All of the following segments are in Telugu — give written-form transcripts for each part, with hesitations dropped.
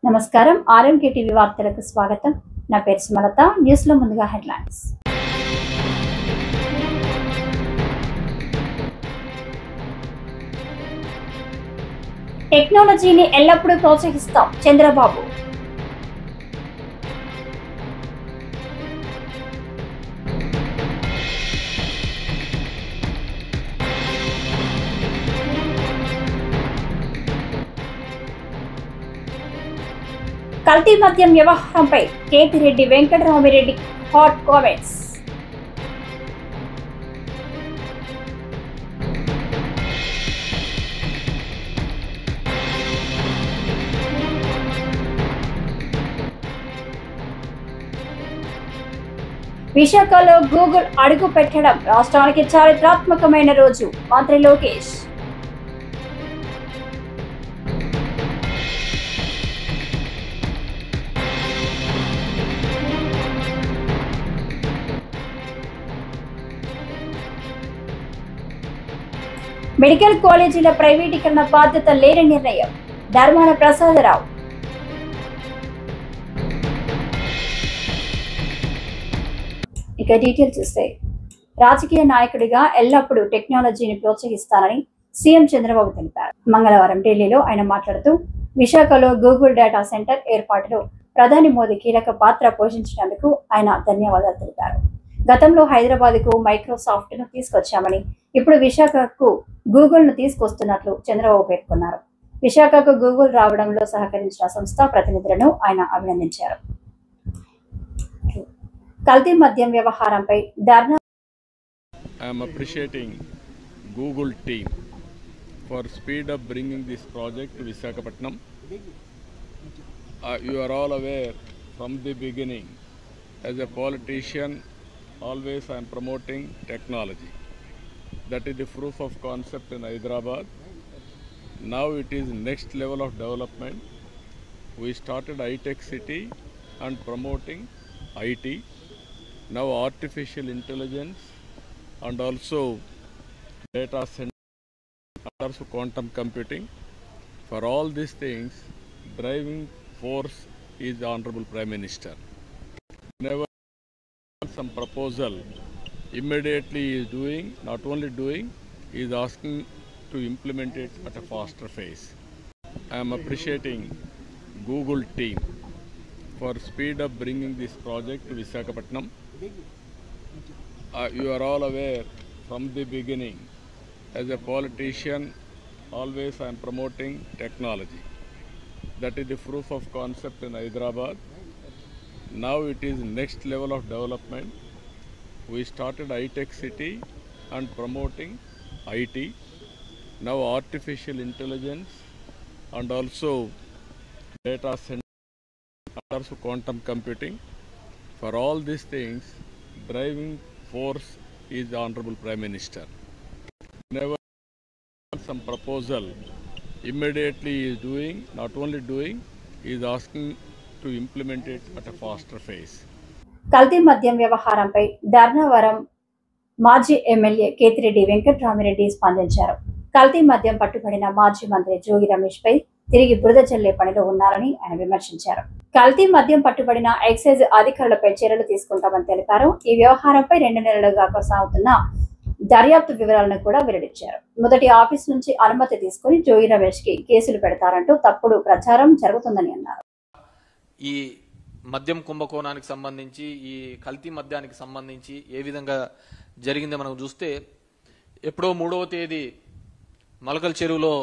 నమస్కారం ఆర్ఎంకే టీవీ వార్తలకు స్వాగతం. నా పేరు సుమలత. న్యూస్ లో ముందుగా హెడ్లైన్స్. టెక్నాలజీని ఎల్లప్పుడూ ప్రోత్సహిస్తాం చంద్రబాబు. కల్తీ మద్యం వ్యవహారంపై కేతిరెడ్డి వెంకటరామిరెడ్డి హాట్ కామెంట్స్. విశాఖలో గూగుల్ అడుగు పెట్టడం రాష్ట్రానికి చారిత్రాత్మకమైన రోజు, మంత్రి లోకేష్. మెడికల్ కాలేజీల ప్రైవేటీకరణ బాధ్యత లేని నిర్ణయం, ధర్మాన ప్రసాదరావు. ఇక డీటెయిల్ చూస్తే, రాజకీయ నాయకుడిగా ఎల్లప్పుడూ టెక్నాలజీని ప్రోత్సహిస్తానని సీఎం చంద్రబాబు తెలిపారు. మంగళవారం ఢిల్లీలో ఆయన మాట్లాడుతూ, విశాఖలో గూగుల్ డేటా సెంటర్ ఏర్పాటులో ప్రధాని మోదీ కీలక పాత్ర పోషించినందుకు ఆయన ధన్యవాదాలు తెలిపారు. గతంలో హైదరాబాద్కు మైక్రోసాఫ్ట్ ను తీసుకొచ్చామని, ఇప్పుడు విశాఖకు గూగుల్ ను తీసుకొస్తున్నట్లు చంద్రబాబు పేర్కొన్నారు. విశాఖకు గూగుల్ రావడంలో సహకరించిన సంస్థ ప్రతినిధులను ఆయన అభినందించారు. కల్తీ మద్యం వ్యవహారంపై ధర్నా. I am appreciating Google team for speed up bringing this project to Visakhapatnam. You are all aware from the beginning, as a politician, always I am promoting technology. That is the proof of concept in Hyderabad. Now it is next level of development. We started iTech City and promoting IT. Now artificial intelligence and also data center and also quantum computing. For all these things, driving force is the Honorable Prime Minister. Whenever some proposal, immediately he is doing, not only doing, he is asking to implement it at a faster pace. I am appreciating Google team for speed up bringing this project to Visakhapatnam. You are all aware from the beginning, as a politician, always I am promoting technology. That is the proof of concept in Hyderabad. Now it is next level of development. We started iTech City and promoting IT. Now artificial intelligence and also data center and also quantum computing. For all these things, driving force is the Honorable Prime Minister. Whenever some proposal, immediately he is doing, not only doing, he is asking to implement it at a faster pace. కల్తీ మద్యం వ్యవహారంపై ధర్నావరం మాజీ ఎమ్మెల్యే కేతిరెడ్డి వెంకటరామిరెడ్డి స్పందించారు. కల్తీ మద్యం పట్టుబడిన మాజీ మంత్రి జోగి రమేష్ పై తిరిగి బురద చల్లే పనిలో ఉన్నారని ఆయన విమర్శించారు. కల్తీ మద్యం పట్టుబడిన ఎక్సైజ్ అధికారులపై చర్యలు తీసుకుంటామని తెలిపారు. ఈ వ్యవహారంపై 2 నెలలుగా కొనసాగుతున్న దర్యాప్తు వివరాలను కూడా వెల్లడించారు. మొదటి ఆఫీస్ నుంచి అనుమతి తీసుకుని జోగి రమేష్ కి కేసులు పెడతారంటూ తప్పుడు ప్రచారం జరుగుతుందని అన్నారు. ఈ మద్యం కుంభకోణానికి సంబంధించి, ఈ కల్తీ మద్యానికి సంబంధించి ఏ విధంగా జరిగిందో మనం చూస్తే, ఎప్పుడో 3వ తేదీ మలకల్ చెరువులో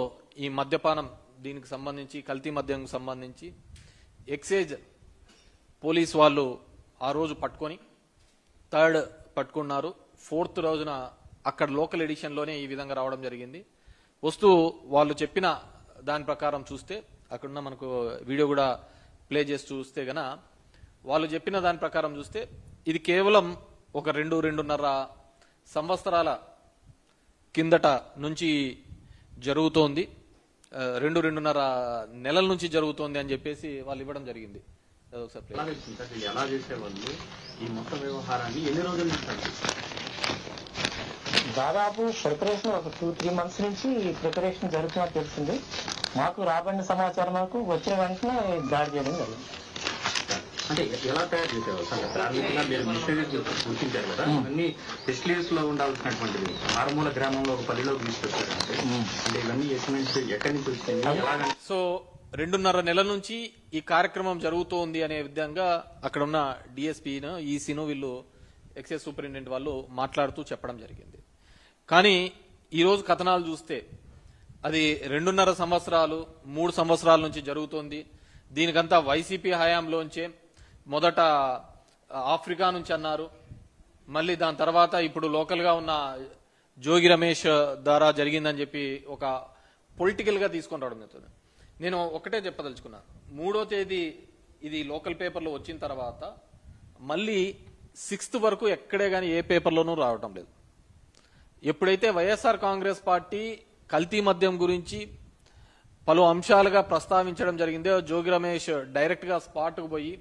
ఈ మద్యపానం దీనికి సంబంధించి, కల్తీ మద్యంకు సంబంధించి ఎక్సైజ్ పోలీస్ వాళ్ళు ఆ రోజు పట్టుకొని 3rd పట్టుకున్నారు. 4th రోజున అక్కడ లోకల్ ఎడిషన్లోనే ఈ విధంగా రావడం జరిగింది. వస్తూ వాళ్ళు చెప్పిన దాని ప్రకారం చూస్తే, అక్కడున్న మనకు వీడియో కూడా ప్లే చేసి చూస్తే గన, వాళ్ళు చెప్పిన దాని ప్రకారం చూస్తే ఇది కేవలం ఒక 2-2.5 సంవత్సరాల కిందట నుంచి జరుగుతోంది, 2-2.5 నెలల నుంచి జరుగుతోంది అని చెప్పేసి వాళ్ళు ఇవ్వడం జరిగింది. ఎలా చేసేవాళ్ళు ఈ మొత్తం వ్యవహారాన్ని ఎన్ని రోజుల నుంచి? దాదాపు ప్రిపరేషన్ ఒక 2-3 మంత్స్ నుంచి ప్రిపరేషన్ జరుగుతున్నట్టు తెలిసింది. మాకు రాబడిన సమాచారం మాకు వచ్చిన వెంటనే దాడి చేయడం జరిగింది. అంటే ఎలా తయారు చేసేవారు అంటే ప్రాథమికంగా మీరు మిషనరీస్ గుర్తించారు కదా, ఇవన్నీ ఫెసిలిటీస్ లో ఉండాల్సినటువంటిది మారుమూల గ్రామంలో ఒక పల్లెలోకి తీసుకొచ్చారు అంటే ఇవన్నీ ఎక్విప్మెంట్స్ ఎక్కడి నుంచి వచ్చింది? సో 2.5 నెలల నుంచి ఈ కార్యక్రమం జరుగుతోంది అనే విధంగా అక్కడ ఉన్న డిఎస్పీను ఈసీను వీళ్ళు ఎక్సైజ్ సూపరింటెండెంట్ వాళ్ళు మాట్లాడుతూ చెప్పడం జరిగింది. కానీ ఈరోజు కథనాలు చూస్తే అది 2.5 సంవత్సరాలు 3 సంవత్సరాల నుంచి జరుగుతోంది. దీనికంతా వైసీపీ హయాంలోంచే మొదట ఆఫ్రికా నుంచి అన్నారు, మళ్ళీ దాని తర్వాత ఇప్పుడు లోకల్గా ఉన్న జోగి రమేష్ ద్వారా జరిగిందని చెప్పి ఒక పొలిటికల్గా తీసుకొని రావడం జరుగుతుంది. నేను ఒకటే చెప్పదలుచుకున్నా, 3వ తేదీ ఇది లోకల్ పేపర్లో వచ్చిన తర్వాత మళ్ళీ 6th వరకు ఎక్కడే కానీ ఏ పేపర్లోనూ రావటం లేదు. ఎప్పుడైతే వైఎస్ఆర్ కాంగ్రెస్ పార్టీ కల్తీ మద్యం గురించి పలు అంశాలుగా ప్రస్తావించడం జరిగిందో, జోగి రమేష్ డైరెక్ట్గా స్పాట్కు పోయి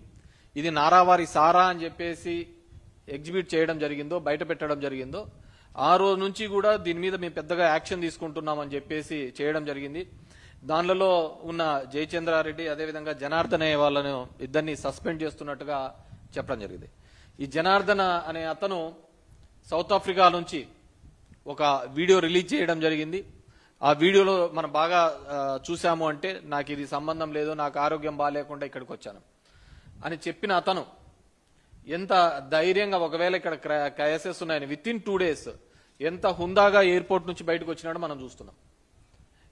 ఇది నారావారి సారా అని చెప్పేసి ఎగ్జిబిట్ చేయడం జరిగిందో, బయట పెట్టడం జరిగిందో, ఆ రోజు నుంచి కూడా దీని మీద మేము పెద్దగా యాక్షన్ తీసుకుంటున్నామని చెప్పేసి చేయడం జరిగింది. దానిలో ఉన్న జయచంద్రారెడ్డి అదేవిధంగా జనార్దన్ అనే వాళ్ళను ఇద్దరిని సస్పెండ్ చేస్తున్నట్టుగా చెప్పడం జరిగింది. ఈ జనార్దన్ అనే అతను సౌత్ ఆఫ్రికా నుంచి ఒక వీడియో రిలీజ్ చేయడం జరిగింది. ఆ వీడియోలో మనం బాగా చూసాము అంటే నాకు ఇది సంబంధం లేదు, నాకు ఆరోగ్యం బాగాలేకుండా ఇక్కడికి వచ్చాను అని చెప్పిన అతను ఎంత ధైర్యంగా ఒకవేళ ఇక్కడ కేసెస్ ఉన్నాయని విత్-ఇన్ 2 days ఎంత హుందాగా ఎయిర్పోర్ట్ నుంచి బయటకు వచ్చినాడో మనం చూస్తున్నాం.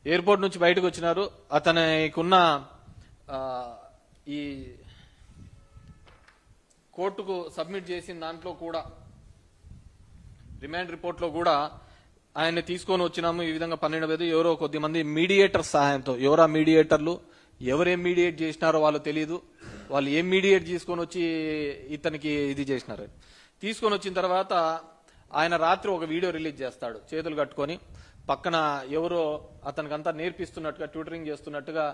ఎయిర్పోర్ట్ నుంచి బయటకు వచ్చినారు. అతనికున్న ఈ కోర్టుకు సబ్మిట్ చేసిన దాంట్లో కూడా రిమాండ్ రిపోర్ట్లో కూడా ఆయన్ని తీసుకొని వచ్చినాము. ఈ విధంగా 12 ఎవరో కొద్దిమంది మీడియేటర్ సహాయంతో, ఎవరా మీడియేటర్లు, ఎవరేం మీడియేట్ చేసినారో వాళ్ళు తెలియదు, వాళ్ళు ఏం మీడియేట్ తీసుకొని వచ్చి ఇతనికి ఇది చేసినారు. తీసుకొని వచ్చిన తర్వాత ఆయన రాత్రి ఒక వీడియో రిలీజ్ చేస్తాడు చేతులు కట్టుకొని, పక్కన ఎవరో అతనికంతా నేర్పిస్తున్నట్టుగా ట్యూటరింగ్ చేస్తున్నట్టుగా,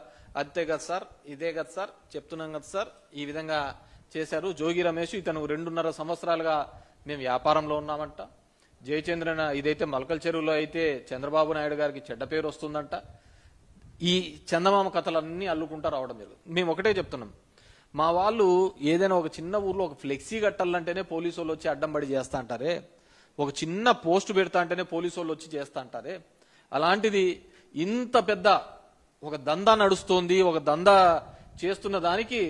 అంతే కదా సార్, ఇదే కదా సార్, చెప్తున్నాం కదా సార్, ఈ విధంగా చేశారు. జోగి రమేష్ ఇతను 2.5 సంవత్సరాలుగా మేము వ్యాపారంలో ఉన్నామంట. జయచంద్రన్ ఇదైతే మలకల్ చెరువులో అయితే చంద్రబాబు నాయుడు గారికి చెడ్డ పేరు వస్తుందంట. ఈ చందమామ కథలన్నీ అల్లుకుంటా రావడం జరుగుతుంది. మేము ఒకటే చెప్తున్నాం, మా వాళ్ళు ఏదైనా ఒక చిన్న ఊర్లో ఒక ఫ్లెక్సీ కట్టాలంటేనే పోలీసు వాళ్ళు వచ్చి అడ్డం పడి చేస్తా అంటారే, ఒక చిన్న పోస్ట్ పెడతా అంటేనే పోలీసు వాళ్ళు వచ్చి చేస్తా అంటారే, అలాంటిది ఇంత పెద్ద ఒక దందా నడుస్తోంది, ఒక దందా చేస్తున్న దానికి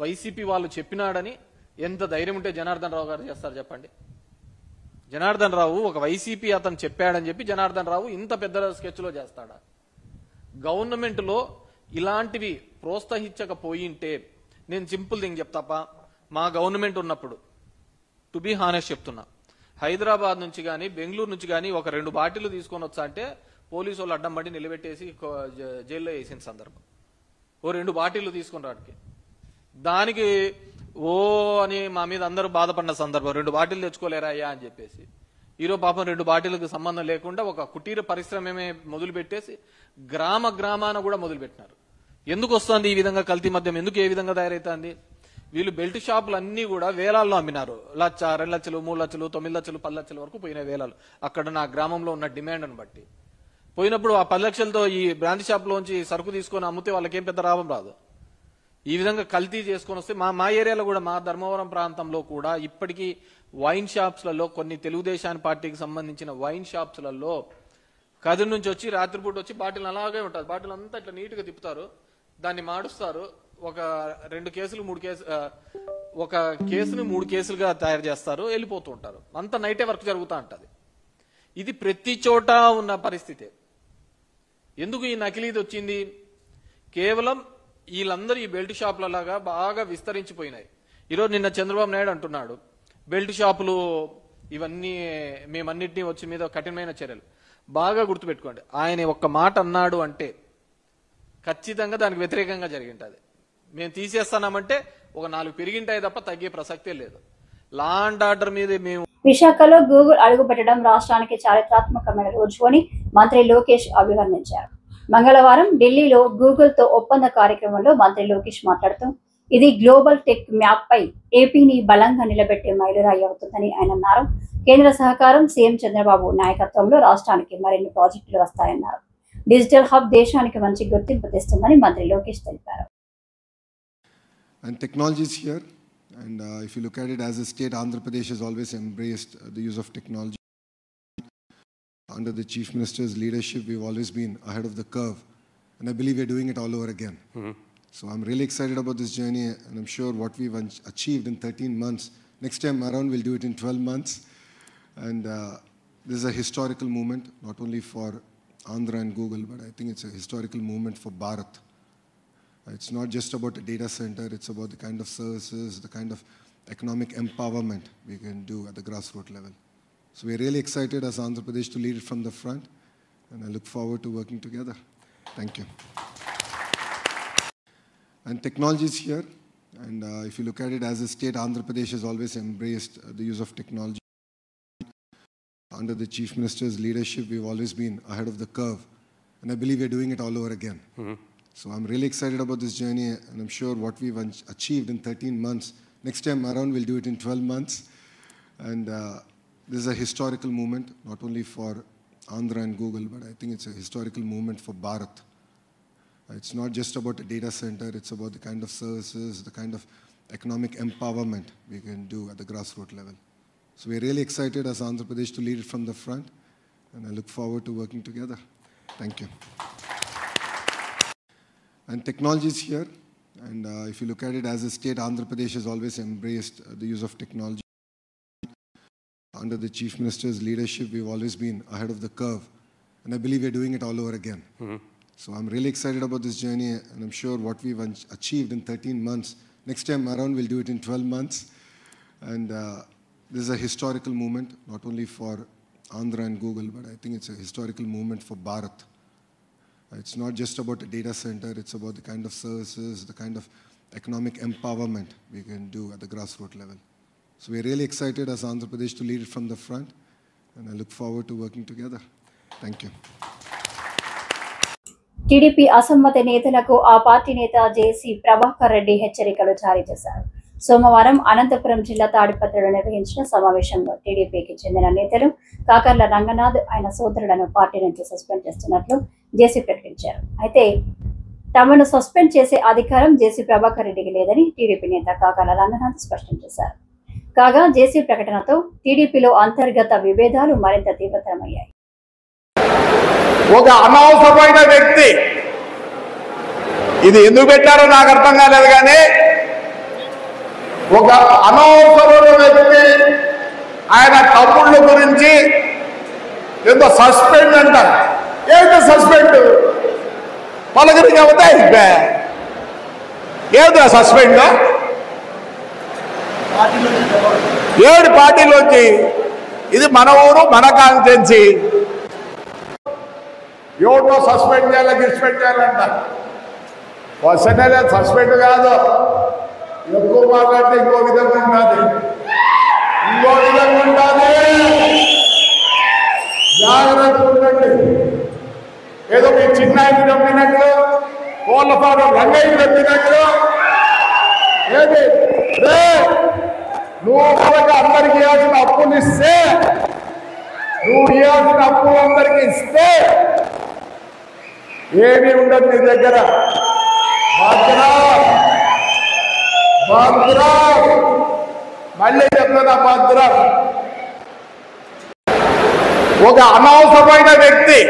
వైసీపీ వాళ్ళు చెప్పినాడని ఎంత ధైర్యం ఉంటే జనార్దన్ రావు గారు చేస్తారు చెప్పండి? జనార్దన్ రావు ఒక వైసీపీ అతను చెప్పాడని చెప్పి జనార్దన్ రావు ఇంత పెద్ద స్కెచ్లో చేస్తాడా? గవర్నమెంట్లో ఇలాంటివి ప్రోత్సహించకపోయింటే, నేను సింపుల్ థింగ్ చెప్తాపా, మా గవర్నమెంట్ ఉన్నప్పుడు టు బీ హానెస్ట్ చెప్తున్నా, హైదరాబాద్ నుంచి కానీ బెంగళూరు నుంచి కానీ ఒక 2 బాటిల్ తీసుకొని వచ్చా అంటే పోలీసు వాళ్ళు అడ్డం పడి నిలబెట్టేసి జైల్లో వేసిన సందర్భం. ఓ 2 బాటిల్ తీసుకొని రాడికి, దానికి ఓ అని మా మీద అందరూ బాధపడిన సందర్భం. 2 బాటిల్ తెచ్చుకోలేరా అయ్యా అని చెప్పేసి. ఈరోజు పాపం 2 బాటిల్కి సంబంధం లేకుండా ఒక కుటీర పరిశ్రమే మొదలు పెట్టేసి గ్రామాన కూడా మొదలు పెట్టినారు. ఎందుకు వస్తుంది ఈ విధంగా కల్తీ మద్యం? ఎందుకు ఏ విధంగా తయారైతుంది? వీళ్ళు బెల్ట్ షాపులు అన్ని కూడా వేలాల్లో అమ్మినారు. 1,00,000, 2 లక్షలు, 3 లక్షలు, 9 లక్షలు, 10 లక్షల వరకు పోయిన వేలాలు. అక్కడ నా గ్రామంలో ఉన్న డిమాండ్ని బట్టి పోయినప్పుడు ఆ 10 లక్షలతో ఈ బ్రాండ్ షాప్లోంచి సరుకు తీసుకొని అమ్మితే వాళ్ళకేం పెద్ద లాభం రాదు. ఈ విధంగా కల్తీ చేసుకొని వస్తే మా ఏరియాలో కూడా, మా ధర్మవరం ప్రాంతంలో కూడా ఇప్పటికీ వైన్ షాప్స్లలో, కొన్ని తెలుగుదేశం పార్టీకి సంబంధించిన వైన్ షాప్స్లలో కదిరి నుంచి వచ్చి రాత్రిపూట వచ్చి బాటిల్ అలాగే ఉంటుంది, బాటిల్ అంతా ఇట్లా నీట్గా తిప్పుతారు, దాన్ని మాడుస్తారు, ఒక 2 కేసులు 3 కేసు, ఒక కేసుని 3 కేసులుగా తయారు చేస్తారు, వెళ్ళిపోతూ ఉంటారు. అంత నైటే వర్క్ జరుగుతూ ఉంటుంది. ఇది ప్రతి చోట ఉన్న పరిస్థితి. ఎందుకు ఈ నకిలీది వచ్చింది? కేవలం వీళ్ళందరూ ఈ బెల్ట్ షాపులలాగా బాగా విస్తరించిపోయినాయి. ఈరోజు నిన్న చంద్రబాబు నాయుడు అంటున్నాడు, బెల్ట్ షాపులు ఇవన్నీ మేమన్నిటినీ వచ్చి మీద కఠినమైన చర్యలు. బాగా గుర్తుపెట్టుకోండి, ఆయన ఒక్క మాట అన్నాడు అంటే ఖచ్చితంగా దానికి వ్యతిరేకంగా జరిగింటుంది. మేము తీసేస్తామంటే ఒక 4 పెరిగింటాయి తప్ప తగ్గే ప్రసక్తే లేదు. లా అండ్ ఆర్డర్ మీద మేము. విశాఖలో గూగుల్ అడుగుపెట్టడం రాష్ట్రానికి చారిత్రాత్మకమైన రోజు అని మంత్రి లోకేష్ అభివర్ణించారు. మంగళవారం ఢిల్లీలో గూగుల్ తో ఒప్పంద కార్యక్రమంలో మంత్రి లోకేష్ మాట్లాడుతూ, ఇది గ్లోబల్ టెక్ మ్యాప్ పై ఏపీని బలంగా నిలబెట్టే మైలురాయి అవుతుందని ఆయన అన్నారు. కేంద్ర సహకారం, సీఎం చంద్రబాబు నాయకత్వంలో రాష్ట్రానికి మరిన్ని ప్రాజెక్టులు వస్తాయన్నారు. డిజిటల్ హబ్ దేశానికి మంచి గుర్తింపు తెస్తుందని మంత్రి లోకేష్ తెలిపారు. And technology is here, and if you look at it as a state, Andhra Pradesh has always embraced the use of technology. Under the Chief Minister's leadership, we've always been ahead of the curve, and I believe we're doing it all over again. So I'm really excited about this journey, and I'm sure what we've achieved in 13 months, next time around we'll do it in 12 months. And this is a historical moment, not only for Andhra and Google, but I think it's a historical moment for Bharat. It's not just about a data center, it's about the kind of services, the kind of economic empowerment we can do at the grassroots level. So we're really excited as Andhra Pradesh to lead it from the front, and I look forward to working together. Thank you. And technology is here, and if you look at it as a state, Andhra Pradesh has always embraced the use of technology. Under the Chief Minister's leadership, we've always been ahead of the curve, and I believe we're doing it all over again. So I'm really excited about this journey, and I'm sure what we've achieved in 13 months, next time around we'll do it in 12 months. And this is a historical moment, not only for Andhra and Google, but I think it's a historical moment for Bharat. It's not just about a data center, it's about the kind of services, the kind of economic empowerment we can do at the grassroots level. So we're really excited as Andhra Pradesh to lead it from the front, and I look forward to working together. Thank you. And technology is here, and if you look at it as a state, Andhra Pradesh has always embraced the use of technology. Under the Chief Minister's leadership, we've always been ahead of the curve, and I believe we're doing it all over again. So I'm really excited about this journey, and I'm sure what we've achieved in 13 months, next time around we'll do it in 12 months. And this is a historical moment, not only for Andhra and Google, but I think it's a historical moment for Bharat. It's not just about a data center, it's about the kind of services, the kind of economic empowerment we can do at the grassroots level. So we're really excited as Andhra Pradesh to lead it from the front, and I look forward to working together. Thank you. TDP అసమ్మతి నేతలకు ఆ పార్టీ నేత జేసీ ప్రభాకర్ రెడ్డి హెచ్చరికలు జారీ చేశారు. సోమవారం అనంతపురం జిల్లా తాడిపత్రిలో నిర్వహించిన సమావేశంలో టీడీపీకి చెందిన నేతలు కాకర్ల రంగనాథ్ ఆయన సోదరులను పార్టీ నుంచి సస్పెండ్ చేస్తున్నట్లు జేసీ ప్రకటించారు. అయితే తమను సస్పెండ్ చేసే అధికారం జేసీ ప్రభాకర్ రెడ్డికి లేదని టీడీపీ నేత కాకర్ల రంగనాథ్ స్పష్టం చేశారు. కాగా జేసీ ప్రకటనతో టీడీపీలో అంతర్గత విభేదాలు మరింత తీవ్రతరమయ్యాయి. ఒక అనవసరమైన వ్యక్తి, ఇది ఎందుకు పెట్టారో నాకు అర్థం కాలేదు, కానీ ఒక అనవసరమైన వ్యక్తి ఆయన తమ్ముళ్ళ గురించి ఏదో సస్పెండ్ అంటారు. ఏంటో సస్పెండ్ పలకరి అవుతా అయిపోయా, ఏదో సస్పెండ్ ఏడు పార్టీలోంచి, ఇది మన ఊరు మన కాన్స్టిట్యున్సీ, ఎవరినో సస్పెండ్ చేయాలి గిస్పెండ్ చేయాలంట. క్వశ్చన్ అనేది సస్పెండ్ కాదు, ఎక్కువ మాట్లాడితే ఇంకో విధంగా ఉంటుంది, ఇంకో విధంగా ఉంటుంది. జాగ్రత్త ఉండండి. ఏదో మీ చిన్న ఆయన చంపినట్లు, కోళ్ళపాడు రంగయ్య చంపినట్లు, ఏది నువ్వు కూడా అందరికి ఇవ్వాల్సిన అప్పులు ఇస్తే, నువ్వు ఇవ్వాల్సిన అప్పులు అందరికి ఇస్తే ఏమీ ఉండదు నీ దగ్గర. భద్రా మళ్ళీ చెప్తున్నా, భద్రా ఒక అనవసరమైన వ్యక్తి,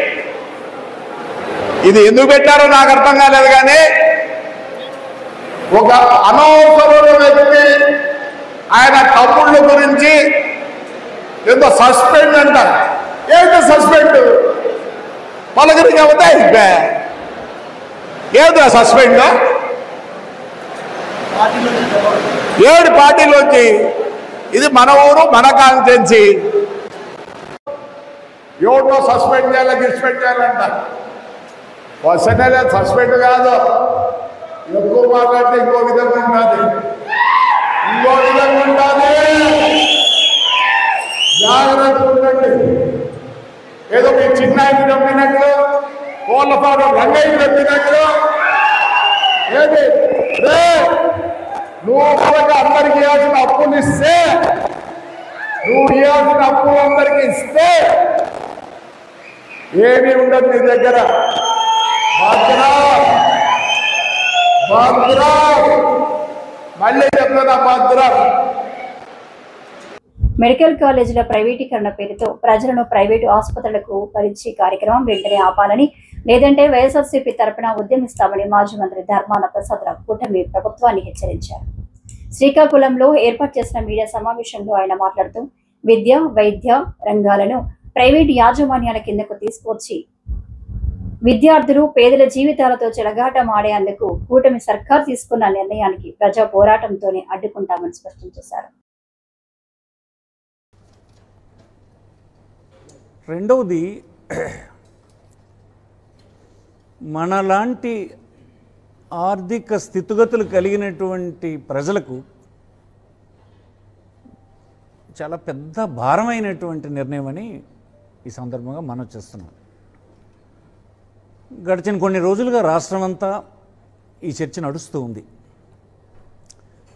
ఇది ఎందుకు పెట్టారో నాకు అర్థం కాలేదు, కానీ ఒక అనవసరమైన వ్యక్తి ఆయన తమ్ముళ్ళ గురించి ఏదో సస్పెండ్ అంటారు. ఏంటో సస్పెండ్ పలకరి అవుతా అయిపోయా, ఏదో సస్పెండ్ ఏడు పార్టీలోంచి, ఇది మన ఊరు మన కాన్స్టిట్యున్సీ, ఎవరినో సస్పెండ్ చేయాలి గిస్పెండ్ చేయాలంట. క్వశ్చన్ అనేది సస్పెండ్ కాదు, ఎక్కువ మాట్లాడితే ఇంకో విధంగా ఉంటుంది, ఇంకో విధంగా ఉంటుంది. జాగ్రత్త ఉండండి. ఏదో మీ చిన్న ఆయన చంపినట్లు, కోళ్ళపాడు రంగయ్య చంపినట్లు, ఏది నువ్వు కూడా అందరికి ఇవ్వాల్సిన అప్పులు ఇస్తే, నువ్వు ఇవ్వాల్సిన అప్పులు అందరికి ఇస్తే ఏమీ ఉండదు నీ దగ్గర. భద్రం భద్రం, మళ్ళీ చెప్తున్నా భద్రం. మెడికల్ కాలేజీల ప్రైవేటీకరణ పేరుతో ప్రజలను ప్రైవేటు ఆసుపత్రులకు పరిచే కార్యక్రమం వెంటనే ఆపాలని, లేదంటే వైఎస్ఆర్సీపీ తరపున ఉద్యమిస్తామని మాజీ మంత్రి ధర్మాన ప్రసాదరావు కూటమి ప్రభుత్వాన్ని హెచ్చరించారు. శ్రీకాకుళంలో ఏర్పాటు చేసిన మీడియా సమావేశంలో ఆయన మాట్లాడుతూ విద్య, వైద్య రంగాలను ప్రైవేటు యాజమాన్యాల కిందకు తీసుకొచ్చి విద్యార్థులు, పేదల జీవితాలతో చెలగాటమాడేందుకు కూటమి సర్కార్ తీసుకున్న నిర్ణయానికి ప్రజా పోరాటంతోనే అడ్డుకుంటామని స్పష్టం చేశారు. రెండవది, మనలాంటి ఆర్థిక స్థితిగతులు కలిగినటువంటి ప్రజలకు చాలా పెద్ద భారమైనటువంటి నిర్ణయం అని ఈ సందర్భంగా మనం చేస్తున్నాం. గడిచిన కొన్ని రోజులుగా రాష్ట్రం అంతా ఈ చర్చ నడుస్తూ ఉంది.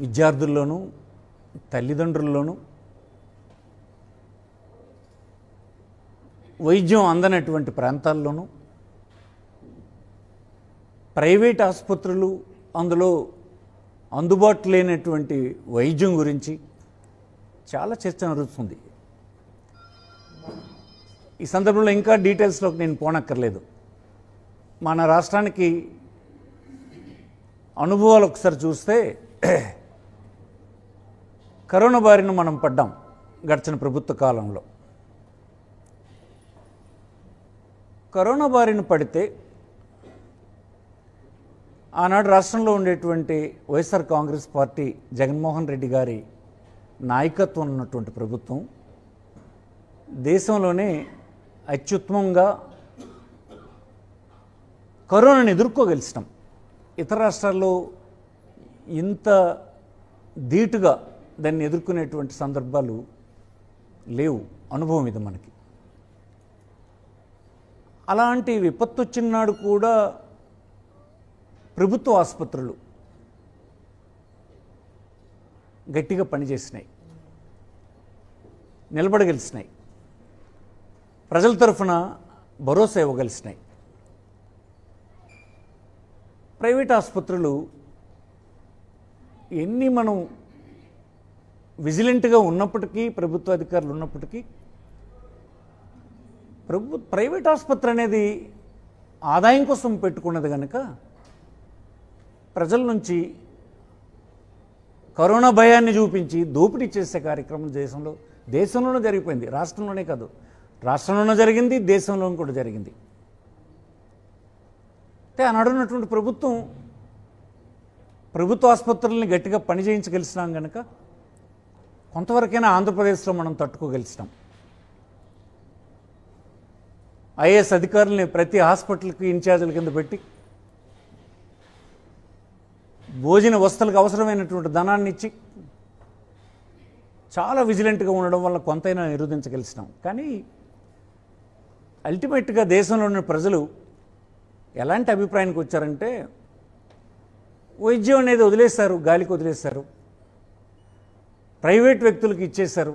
విద్యార్థుల్లోనూ, తల్లిదండ్రుల్లోనూ వైద్యం అందనటువంటి ప్రాంతాల్లోనూ, ప్రైవేట్ ఆసుపత్రులు, అందులో అందుబాటు లేనటువంటి వైద్యం గురించి చాలా చర్చ నడుస్తుంది. ఈ సందర్భంలో ఇంకా డీటెయిల్స్లోకి నేను పోనక్కర్లేదు. మన రాష్ట్రానికి అనుభవాలు ఒకసారి చూస్తే, కరోనా బారిన మనం పడ్డాం గడిచిన ప్రభుత్వ కాలంలో. కరోనా బారిన పడితే ఆనాడు రాష్ట్రంలో ఉండేటువంటి వైఎస్ఆర్ కాంగ్రెస్ పార్టీ, జగన్మోహన్ రెడ్డి గారి నాయకత్వం ఉన్నటువంటి ప్రభుత్వం దేశంలోనే అత్యుత్తమంగా కరోనాను ఎదుర్కోగలిసినాం. ఇతర రాష్ట్రాల్లో ఇంత ధీటుగా దాన్ని ఎదుర్కొనేటువంటి సందర్భాలు లేవు. అనుభవం ఇది మనకి. అలాంటి విపత్తు వచ్చినాడు కూడా ప్రభుత్వ ఆసుపత్రులు గట్టిగా పనిచేసినాయి, నిలబడగలిసినాయి, ప్రజల తరఫున భరోసా ఇవ్వగలిసినాయి. ప్రైవేట్ ఆసుపత్రులు ఎన్ని మనం విజిలెంట్గా ఉన్నప్పటికీ, ప్రభుత్వ అధికారులు ఉన్నప్పటికీ, ప్రైవేట్ ఆసుపత్రి అనేది ఆదాయం కోసం పెట్టుకున్నది కనుక ప్రజల నుంచి కరోనా భయాన్ని చూపించి దోపిడీ చేసే కార్యక్రమం దేశంలోనే జరిగిపోయింది. రాష్ట్రంలోనే కాదు, రాష్ట్రంలోనే జరిగింది, దేశంలోనూ కూడా జరిగింది. అంటే ఆనాడున్నటువంటి ప్రభుత్వ ఆసుపత్రుల్ని గట్టిగా పనిచేయించగలిసినాం కనుక కొంతవరకైనా ఆంధ్రప్రదేశ్లో మనం తట్టుకోగలిసినాం. ఐఏఎస్ అధికారులని ప్రతి హాస్పిటల్కి ఇన్ఛార్జీల కింద పెట్టి భోజన వస్తువులకు అవసరమైనటువంటి ధనాన్ని ఇచ్చి చాలా విజిలెంట్గా ఉండడం వల్ల కొంతైనా నిరోధించగలిసినాం. కానీ అల్టిమేట్గా దేశంలో ఉన్న ప్రజలు ఎలాంటి అభిప్రాయానికి వచ్చారంటే, వైద్యం అనేది వదిలేశారు, గాలికి వదిలేశారు, ప్రైవేట్ వ్యక్తులకు ఇచ్చేశారు,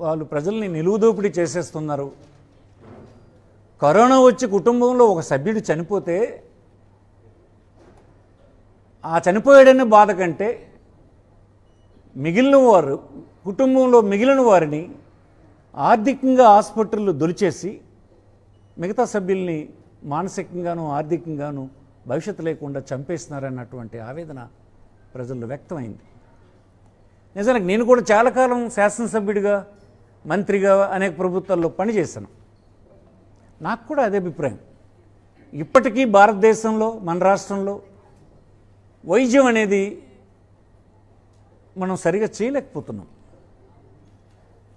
వాళ్ళు ప్రజల్ని నిలువుదోపిడీ చేసేస్తున్నారు. కరోనా వచ్చి కుటుంబంలో ఒక సభ్యుడు చనిపోతే ఆ చనిపోయాడనే బాధ కంటే కుటుంబంలో మిగిలిన వారిని ఆర్థికంగా హాస్పిటళ్ళు దొలిచేసి మిగతా సభ్యుల్ని మానసికంగాను ఆర్థికంగాను భవిష్యత్తు లేకుండా చంపేస్తున్నారన్నటువంటి ఆవేదన ప్రజల్లో వ్యక్తమైంది. నిజానికి నేను కూడా చాలా కాలం శాసనసభ్యుడిగా, మంత్రిగా అనేక ప్రభుత్వాల్లో పనిచేశాను. నాకు కూడా అదే అభిప్రాయం. ఇప్పటికీ భారతదేశంలో, మన రాష్ట్రంలో వైద్యం అనేది మనం సరిగా చేయలేకపోతున్నాం.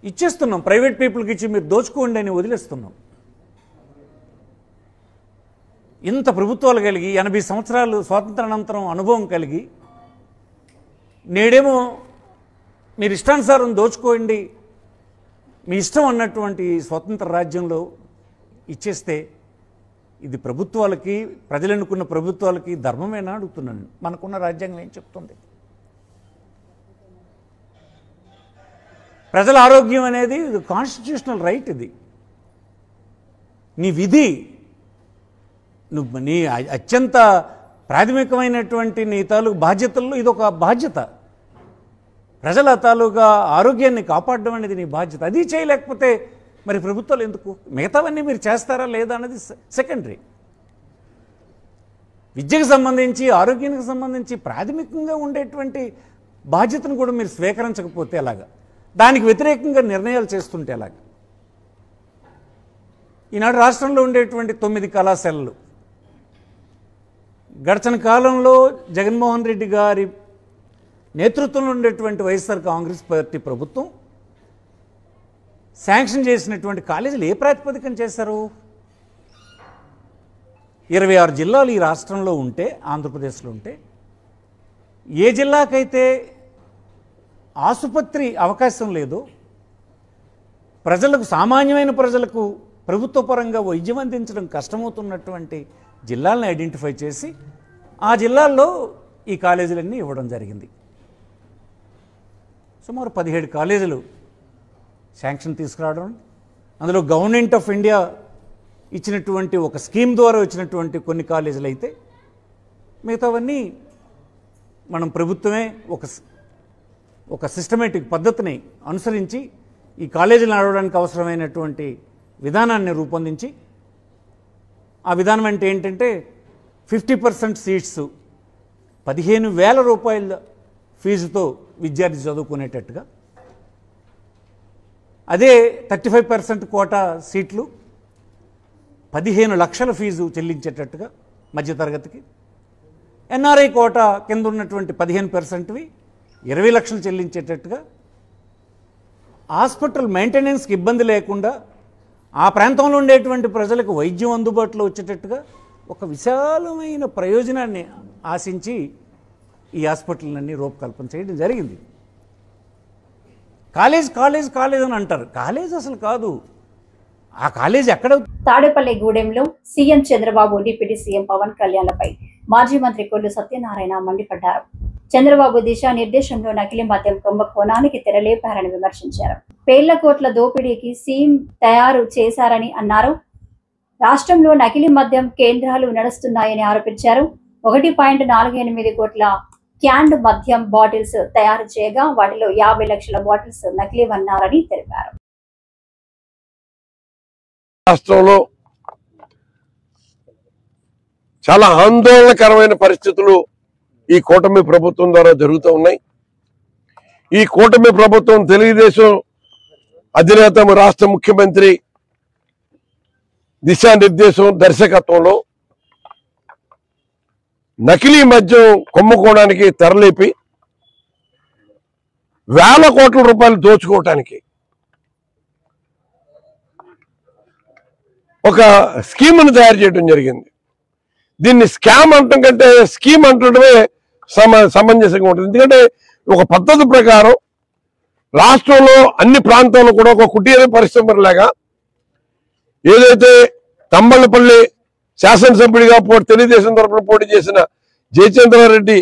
ఇచ్చేస్తున్నాం, ప్రైవేట్ పీపుల్కి ఇచ్చి మీరు దోచుకోండి అని వదిలేస్తున్నాం. ఇంత ప్రభుత్వాలు కలిగి 80 సంవత్సరాలు స్వాతంత్రానంతరం అనుభవం కలిగి నేడేమో మీరు ఇష్టానుసారం దోచుకోండి, మీ ఇష్టం అన్నటువంటి స్వతంత్ర రాజ్యంలో ఇచ్చేస్తే ఇది ప్రభుత్వాలకి, ప్రజలు ఎన్నుకున్న ప్రభుత్వాలకి ధర్మమేనా అడుగుతున్నాను. మనకున్న రాజ్యాంగం ఏం చెప్తుంది? ప్రజల ఆరోగ్యం అనేది కాన్స్టిట్యూషనల్ రైట్. ఇది నీ విధి, నీ అత్యంత ప్రాథమికమైనటువంటి నీ తాలూకు బాధ్యతల్లో ఇదొక బాధ్యత. ప్రజల తాలూకా ఆరోగ్యాన్ని కాపాడడం అనేది నీ బాధ్యత. అది చేయలేకపోతే మరి ప్రభుత్వాలు ఎందుకు? మిగతావన్నీ మీరు చేస్తారా లేదా అన్నది సెకండరీ. విద్యకు సంబంధించి, ఆరోగ్యానికి సంబంధించి ప్రాథమికంగా ఉండేటువంటి బాధ్యతను కూడా మీరు స్వీకరించకపోతే ఎలాగా? దానికి వ్యతిరేకంగా నిర్ణయాలు చేస్తుంటే ఎలాగా? ఈనాడు రాష్ట్రంలో ఉండేటువంటి 9 కళాశాలలు గడిచిన కాలంలో జగన్మోహన్ రెడ్డి గారి నేతృత్వంలో ఉండేటువంటి వైఎస్ఆర్ కాంగ్రెస్ పార్టీ ప్రభుత్వం శాంక్షన్ చేసినటువంటి కాలేజీలు ఏ ప్రాతిపదికన చేశారు? 26 జిల్లాలు ఈ రాష్ట్రంలో ఉంటే, ఆంధ్రప్రదేశ్లో ఉంటే, ఏ జిల్లాకైతే ఆసుపత్రి అవకాశం లేదో, ప్రజలకు, సామాన్యమైన ప్రజలకు ప్రభుత్వ పరంగా వైద్యం అందించడం కష్టమవుతున్నటువంటి జిల్లాలను ఐడెంటిఫై చేసి ఆ జిల్లాల్లో ఈ కాలేజీలన్నీ ఇవ్వడం జరిగింది. సుమారు 17 కాలేజీలు శాంక్షన్ తీసుకురావడం, అందులో గవర్నమెంట్ ఆఫ్ ఇండియా ఇచ్చినటువంటి ఒక స్కీమ్ ద్వారా వచ్చినటువంటి కొన్ని కాలేజీలు అయితే, మిగతావన్నీ మనం ప్రభుత్వమే ఒక సిస్టమేటిక్ పద్ధతిని అనుసరించి ఈ కాలేజీలు నడవడానికి అవసరమైనటువంటి విధానాన్ని రూపొందించి, ఆ విధానం అంటే ఏంటంటే 50% సీట్స్ 15,000 రూపాయల ఫీజుతో విద్యార్థి చదువుకునేటట్టుగా, అదే 35% కోటా సీట్లు 15 లక్షల ఫీజు చెల్లించేటట్టుగా మధ్యతరగతికి, ఎన్ఆర్ఐ కోటా కింద ఉన్నటువంటి 15%వి 20 లక్షలు చెల్లించేటట్టుగా, హాస్పిటల్ మెయింటెనెన్స్కి ఇబ్బంది లేకుండా ఆ ప్రాంతంలో ఉండేటువంటి ప్రజలకు వైద్యం అందుబాటులో వచ్చేటట్టుగా ఒక విశాలమైన ప్రయోజనాన్ని ఆశించి ఈ హాస్పిటల్ని రూపకల్పన చేయడం జరిగింది. కాలేజ్ కాలేజ్ కాలేజ్ అని అంటారు, కాలేజ్ అసలు కాదు. ఆ కాలేజ్ ఎక్కడ? తాడేపల్లిగూడెంలో CM Chandrababu, deputy CM Pawan కళ్యాణ్లపై మాజీ మంత్రి కొల్లు సత్యనారాయణ మండిపడ్డారు. చంద్రబాబు దిశానిర్దేశంలో నకిలీ మద్యం కుంభకోణానికి తెరలేపారని విమర్శించారు. పేర్ల కోట్ల దోపిడీకి సీఎం తయారు చేశారని అన్నారు. రాష్ట్రంలో నకిలీ మద్యం కేంద్రాలు నడుస్తున్నాయని ఆరోపించారు. 1.48 కోట్ల క్యాన్డ్ మద్యం బాటిల్స్ తయారు చేయగా వాటిలో 50 లక్షల బాటిల్స్ నకిలీవన్నారని తెలిపారు. రాష్ట్రంలో చాలా ఆందోళనకరమైన పరిస్థితులు ఈ కూటమి ప్రభుత్వం ద్వారా జరుగుతూ ఉన్నాయి. ఈ కూటమి ప్రభుత్వం, తెలుగుదేశం అధినేత రాష్ట్ర ముఖ్యమంత్రి దిశానిర్దేశం దర్శకత్వంలో నకిలీ మద్యం కుంభకోణానికి తెరలేపి వేల కోట్ల రూపాయలు దోచుకోవటానికి ఒక స్కీమ్ను తయారు చేయడం జరిగింది. దీన్ని స్కామ్ అంటం కంటే స్కీమ్ అంటడమే సమంజసంగా ఉంటుంది. ఎందుకంటే ఒక పద్ధతి ప్రకారం రాష్ట్రంలో అన్ని ప్రాంతాల్లో కూడా ఒక కుటీర పరిశ్రమలాగా ఏదైతే తంబళ్లపల్లి శాసనసభ్యుడిగా తెలుగుదేశం తరఫున పోటీ చేసిన జయచంద్రారెడ్డి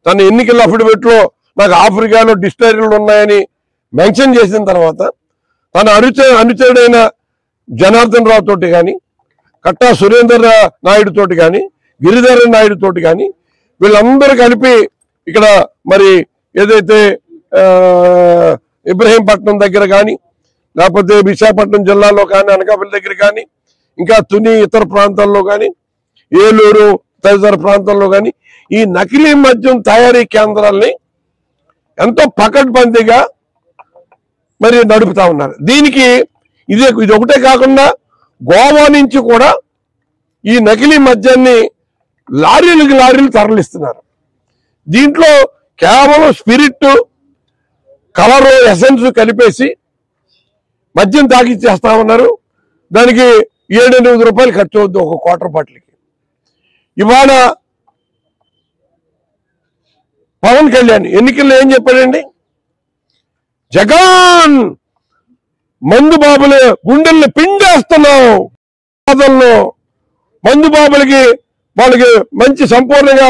తన ఎన్నికల అఫిడవిట్లో నాకు ఆఫ్రికాలో డిస్టరీలు ఉన్నాయని మెన్షన్ చేసిన తర్వాత తన అనుచరుడైన జనార్దన్ రావు తోటి కానీ, కట్టా సురేందర్ నాయుడు తోటి కానీ, గిరిధరన్ నాయుడు తోటి కానీ, వీళ్ళందరూ కలిపి ఇక్కడ మరి ఏదైతే ఇబ్రహీంపట్నం దగ్గర కానీ, లేకపోతే విశాఖపట్నం జిల్లాలో కానీ, అనకాపల్లి దగ్గర కానీ, ఇంకా తుని ఇతర ప్రాంతాల్లో కానీ, ఏలూరు తదితర ప్రాంతాల్లో కానీ ఈ నకిలీ మద్యం తయారీ కేంద్రాల్ని ఎంతో పకడ్బందీగా మరి నడుపుతా ఉన్నారు. దీనికి ఇది ఒకటే కాకుండా గోవా నుంచి కూడా ఈ నకిలీ మద్యాన్ని లారీలు తరలిస్తున్నారు. దీంట్లో కేవలం స్పిరిట్, కలరు, ఎసెన్స్ కలిపేసి మద్యం తాగిచ్చేస్తా ఉన్నారు. దానికి 7-8 రూపాయలు ఖర్చు అవుద్ది ఒక క్వార్టర్ బాటిల్కి. ఇవాళ పవన్ కళ్యాణ్ ఎన్నికల్లో ఏం చెప్పాడండి? జగన్ మందు బాబులు గుండెల్ని పిండేస్తున్నాం, మందు బాబులకి వాళ్ళకి మంచి సంపూర్ణంగా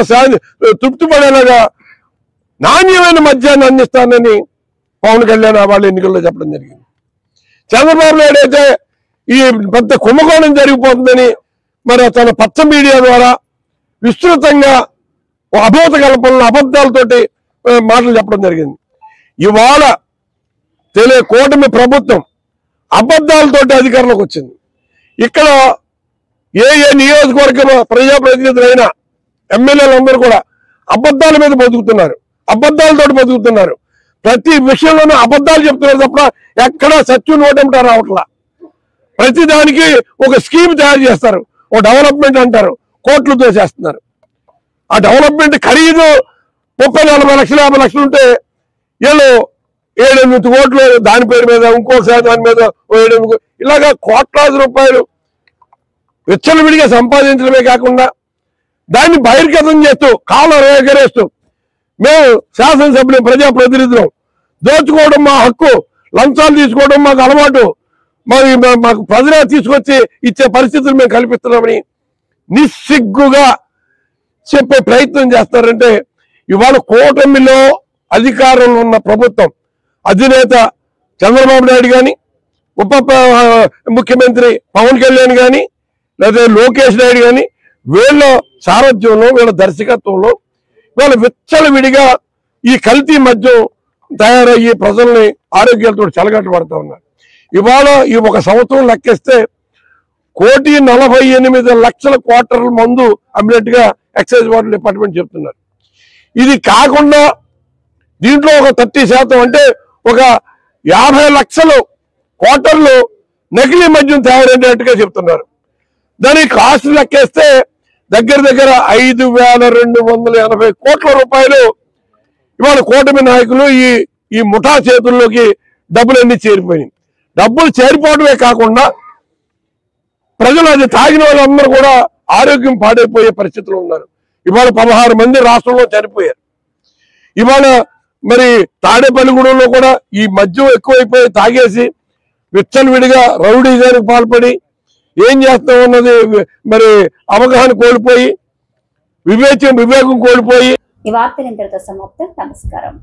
తృప్తి పడేలాగా నాణ్యమైన మద్యాన్ని అందిస్తానని పవన్ కళ్యాణ్ వాళ్ళ ఎన్నికల్లో చెప్పడం జరిగింది. చంద్రబాబు నాయుడు అయితే ఈ పెద్ద కుంభకోణం జరిగిపోతుందని మరి తన పచ్చ మీడియా ద్వారా విస్తృతంగా అభూత కల్పనలు అబద్ధాలతోటి మాటలు చెప్పడం జరిగింది. ఇవాళ కూటమి ప్రభుత్వం అబద్ధాలతోటి అధికారంలోకి వచ్చింది. ఇక్కడ ఏ నియోజకవర్గ ప్రజాప్రతినిధులైనా ఎమ్మెల్యేలందరూ కూడా అబద్ధాల మీద బతుకుతున్నారు, అబద్ధాలతోటి బతుకుతున్నారు. ప్రతి విషయంలోనూ అబద్ధాలు చెప్తున్నారు తప్ప ఎక్కడా సత్యం నోటంటా రావట్లా. ప్రతి దానికి ఒక స్కీమ్ తయారు చేస్తారు, ఒక డెవలప్మెంట్ అంటారు, కోట్లతో చేస్తున్నారు. ఆ డెవలప్మెంట్ ఖరీదు 30-40 లక్షలు 50 లక్షలు ఉంటే వీళ్ళు 7-8 కోట్లు దాని పేరు మీద, ఇంకోసారి దాని మీద 7-8 ఇలాగా కోట్లాది రూపాయలు విచ్చలవిడిగా సంపాదించడమే కాకుండా దాన్ని బహిర్గతం చేస్తూ కాలం ఎగరేస్తూ మేము శాసనసభ్యులు ప్రజాప్రతినిధులు దోచుకోవడం మా హక్కు, లంచాలు తీసుకోవడం మాకు అలవాటు, మాకు ప్రజలే తీసుకొచ్చి ఇచ్చే పరిస్థితులు మేము కల్పిస్తున్నామని నిస్సిగ్గుగా చెప్పే ప్రయత్నం చేస్తారంటే ఇవాళ కూటమిలో అధికారంలో ఉన్న ప్రభుత్వం అధినేత చంద్రబాబు నాయుడు కానీ, ఉప ముఖ్యమంత్రి పవన్ కళ్యాణ్ కానీ, లేదా లోకేష్ నాయుడు కానీ వీళ్ళ సారథ్యంలో వీళ్ళ దర్శకత్వంలో వీళ్ళ విచ్చలవిడిగా ఈ కల్తీ మద్యం తయారయ్యి ప్రజల్ని ఆరోగ్యాలతో చెలగట్టు పడుతూ ఉన్నారు. ఇవాళ ఈ ఒక సంవత్సరం లెక్కేస్తే 1,48,00,000 క్వార్టర్ల మందు అమ్మినట్టుగా ఎక్సైజ్ వాటర్ డిపార్ట్మెంట్ చెప్తున్నారు. ఇది కాకుండా దీంట్లో ఒక 30% అంటే ఒక 50 లక్షల క్వార్టర్లు నకిలీ మద్యం తయారైనట్టుగా చెప్తున్నారు. దాని కాస్ట్ లెక్కేస్తే దగ్గర 5,280 కోట్ల రూపాయలు ఇవాళ కూటమి నాయకులు ఈ ముఠా చేతుల్లోకి డబ్బులన్నీ చేరిపోయినాయి. డబ్బులు చేరిపోవడమే కాకుండా ప్రజలు అది తాగిన వాళ్ళందరూ కూడా ఆరోగ్యం పాడైపోయే పరిస్థితులు ఉన్నారు. ఇవాళ 16 మంది రాష్ట్రంలో చనిపోయారు. ఇవాళ మరి తాడేపల్లిగూడెంలో కూడా ఈ మద్యం ఎక్కువైపోయి తాగేసి విచ్చలవిడిగా రౌడీజానికి పాల్పడి ఏం చేస్తామన్నది మరి అవగాహన కోల్పోయి వివేకం కోల్పోయి. ఈ వార్తలు ఇంతటితో సమాప్తం. నమస్కారం.